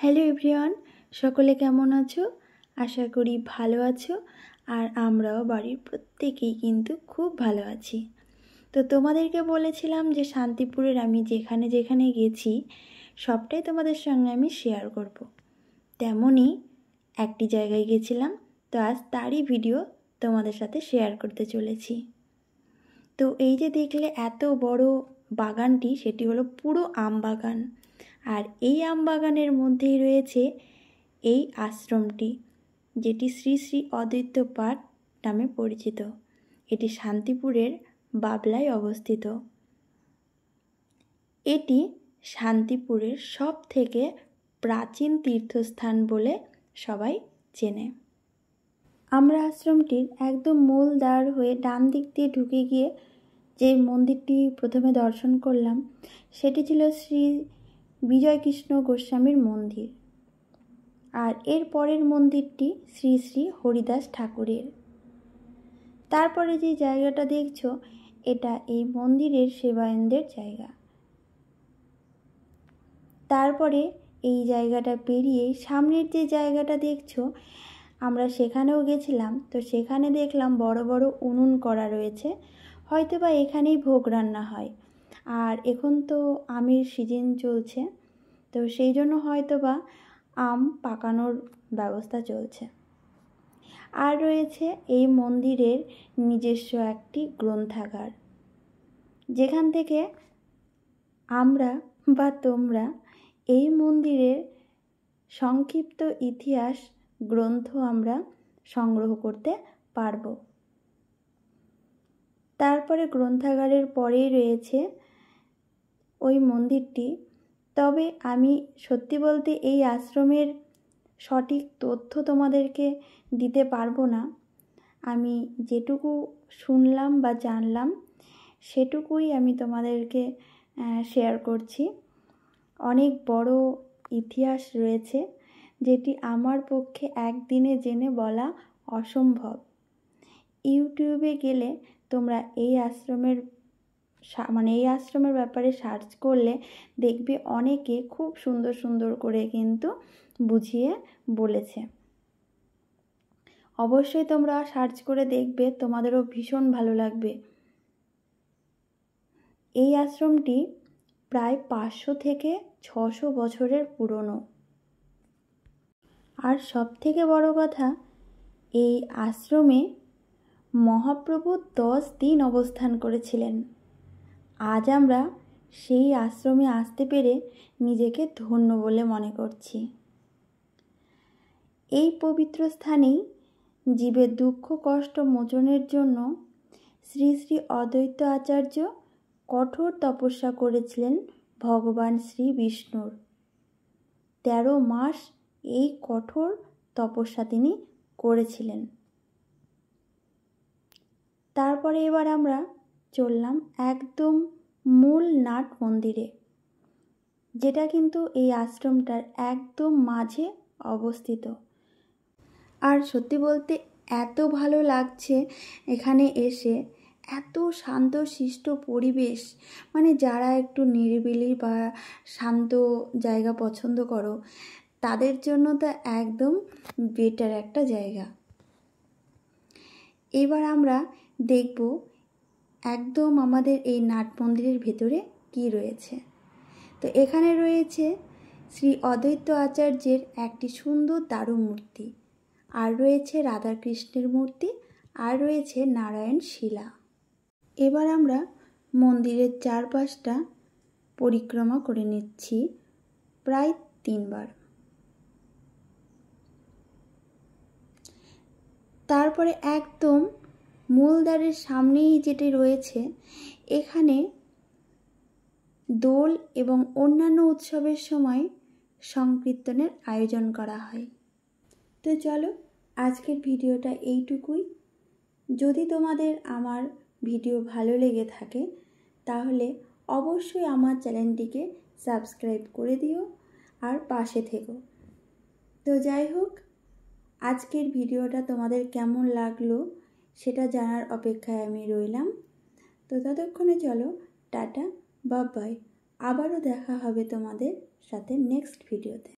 Hello everyone, সকলে কেমন আছো? আশা করি ভালো আছো। আর আমরাও বাড়ির প্রত্যেকেই কিন্তু খুব ভালো আছি। তো তোমাদেরকে বলেছিলাম যে শান্তিপুরের আমি যেখানে যেখানে গেছি সবটাই তোমাদের সঙ্গে আমি শেয়ার করব। তেমনই একটি জায়গায় গেছিলাম, তো আজ তারই ভিডিও তোমাদের সাথে শেয়ার করতে চলেছি। তো এই যে দেখলে এত বড় বাগানটি, সেটি হলো পুরো আম বাগান। আর এই আম বাগানের মধ্যেই রয়েছে এই আশ্রমটি, যেটি শ্রী শ্রী অদ্বৈত পাঠ নামে পরিচিত। এটি শান্তিপুরের বাবলায় অবস্থিত। এটি শান্তিপুরের সব থেকে প্রাচীন তীর্থস্থান বলে সবাই চেনে। আমরা আশ্রমটির একদম মূল দ্বার হয়ে ডান দিক দিয়ে ঢুকে গিয়ে যে মন্দিরটি প্রথমে দর্শন করলাম, সেটি ছিল শ্রী বিজয়কৃষ্ণ গোস্বামীর মন্দির। আর এর পরের মন্দিরটি শ্রী শ্রী হরিদাস ঠাকুরের। তারপরে যে জায়গাটা দেখছো, এটা এই মন্দিরের সেবায়নদের জায়গা। তারপরে এই জায়গাটা পেরিয়ে সামনের যে জায়গাটা দেখছো, আমরা সেখানেও গেছিলাম। তো সেখানে দেখলাম বড় বড় উনুন করা রয়েছে, হয়তো বা এখানেই ভোগ রান্না হয়। আর এখন তো আমের সিজন চলছে, তো সেই জন্য হয়তো বা আম পাকানোর ব্যবস্থা চলছে। আর রয়েছে এই মন্দিরের নিজস্ব একটি গ্রন্থাগার, যেখান থেকে আমরা বা তোমরা এই মন্দিরের সংক্ষিপ্ত ইতিহাস গ্রন্থ আমরা সংগ্রহ করতে পারব। তারপরে গ্রন্থাগারের পরেই রয়েছে ওই মন্দিরটি। তবে আমি সত্যি বলতে এই আশ্রমের সঠিক তথ্য তোমাদেরকে দিতে পারবো না। আমি যেটুকু শুনলাম বা জানলাম সেটুকুই আমি তোমাদেরকে শেয়ার করছি। অনেক বড় ইতিহাস রয়েছে, যেটি আমার পক্ষে একদিনে জেনে বলা অসম্ভব। ইউটিউবে গেলে তোমরা এই আশ্রমের ব্যাপারে সার্চ করলে দেখবে অনেকে খুব সুন্দর সুন্দর করে কিন্তু বুঝিয়ে বলেছে। অবশ্যই তোমরা সার্চ করে দেখবে, তোমাদেরও ভীষণ ভালো লাগবে। এই আশ্রমটি প্রায় 500 থেকে 600 বছরের পুরনো। আর সব থেকে বড় কথা, এই আশ্রমে মহাপ্রভু 10 দিন অবস্থান করেছিলেন। আজ আমরা সেই আশ্রমে আসতে পেরে নিজেকে ধন্য বলে মনে করছি। এই পবিত্র স্থানেই জীবের দুঃখ কষ্ট মোচনের জন্য শ্রী শ্রী অদ্বৈত আচার্য কঠোর তপস্যা করেছিলেন ভগবান শ্রী বিষ্ণুর। 13 মাস এই কঠোর তপস্যা তিনি করেছিলেন। তারপরে এবার আমরা চললাম একদম মূল নাট মন্দিরে, যেটা কিন্তু এই আশ্রমটার একদম মাঝে অবস্থিত। আর সত্যি বলতে এত ভালো লাগছে এখানে এসে, এত শান্তশিষ্ট পরিবেশ। মানে যারা একটু নিরিবিলি বা শান্ত জায়গা পছন্দ করো, তাদের জন্য তো একদম বেটার একটা জায়গা। এবার আমরা দেখব একদম আমাদের এই নাট মন্দিরের ভেতরে কি রয়েছে। তো এখানে রয়েছে শ্রী অদ্বৈত আচার্যের একটি সুন্দর দারু মূর্তি, আর রয়েছে রাধাকৃষ্ণের মূর্তি, আর রয়েছে নারায়ণ শিলা। এবার আমরা মন্দিরের চারপাশটা পরিক্রমা করে নিচ্ছি প্রায় 3 বার। তারপরে একদম মূলদ্বারের সামনেই যেটি রয়েছে, এখানে দোল এবং অন্যান্য উৎসবের সময় সংকীর্তনের আয়োজন করা হয়। তো চলো, আজকের ভিডিওটা এইটুকুই। যদি তোমাদের আমার ভিডিও ভালো লেগে থাকে তাহলে অবশ্যই আমার চ্যানেলটিকে সাবস্ক্রাইব করে দিও আর পাশে থেকো। তো যাই হোক, আজকের ভিডিওটা তোমাদের কেমন লাগলো সেটা জানার অপেক্ষায় আমি রইলাম। তো ততক্ষণে চলো, টাটা, বাই বাই। আবারও দেখা হবে তোমাদের সাথে নেক্সট ভিডিওতে।